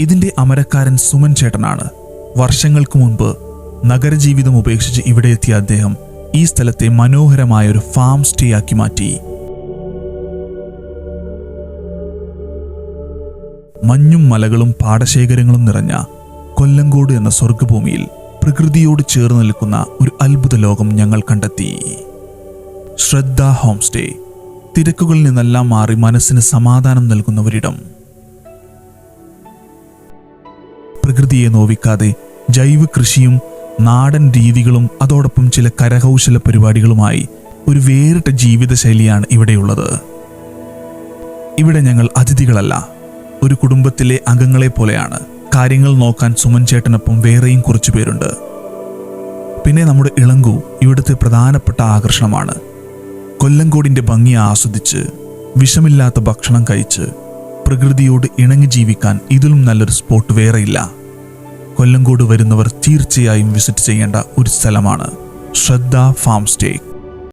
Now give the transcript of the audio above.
ഇതിന്റെ അമരക്കാരൻ സുമൻ ചേട്ടനാണ്. വർഷങ്ങൾക്ക് മുൻപ് നഗരജീവിതം ഉപേക്ഷിച്ച് ഇവിടെ എത്തിയ അദ്ദേഹം ഈ സ്ഥലത്തെ മനോഹരമായൊരു ഫാം സ്റ്റേ ആക്കി മാറ്റി. മഞ്ഞും മലകളും പാടശേഖരങ്ങളും നിറഞ്ഞ കൊല്ലങ്കോട് എന്ന സ്വർഗ്ഗഭൂമിയിൽ പ്രകൃതിയോട് ചേർന്ന് നിൽക്കുന്ന ഒരു അത്ഭുത ലോകം ഞങ്ങൾ കണ്ടെത്തി. ശ്രദ്ധ ഹോം സ്റ്റേ. തിരക്കുകളിൽ നിന്നെല്ലാം മാറി മനസ്സിന് സമാധാനം നൽകുന്ന ഒരിടം. പ്രകൃതിയെ നോവിക്കാതെ ജൈവ കൃഷിയും നാടൻ രീതികളും അതോടൊപ്പം ചില കരകൗശല പരിപാടികളുമായി ഒരു വേറിട്ട ജീവിതശൈലിയാണ് ഇവിടെയുള്ളത്. ഇവിടെ ഞങ്ങൾ അതിഥികളല്ല, ഒരു കുടുംബത്തിലെ അംഗങ്ങളെ പോലെയാണ്. കാര്യങ്ങൾ നോക്കാൻ സുമൻ ചേട്ടനൊപ്പം വേറെയും കുറച്ചു പേരുണ്ട്. പിന്നെ നമ്മുടെ ഇളങ്കു ഇവിടുത്തെ പ്രധാനപ്പെട്ട ആകർഷണമാണ്. കൊല്ലങ്കോടിന്റെ ഭംഗി ആസ്വദിച്ച് വിഷമില്ലാത്ത ഭക്ഷണം കഴിച്ച് പ്രകൃതിയോട് ഇണങ്ങി ജീവിക്കാൻ ഇതിലും നല്ലൊരു സ്പോട്ട് വേറെയില്ല. കൊല്ലങ്കോട് വരുന്നവർ തീർച്ചയായും വിസിറ്റ് ചെയ്യേണ്ട ഒരു സ്ഥലമാണ് ശ്രദ്ധ ഫാം സ്റ്റേ.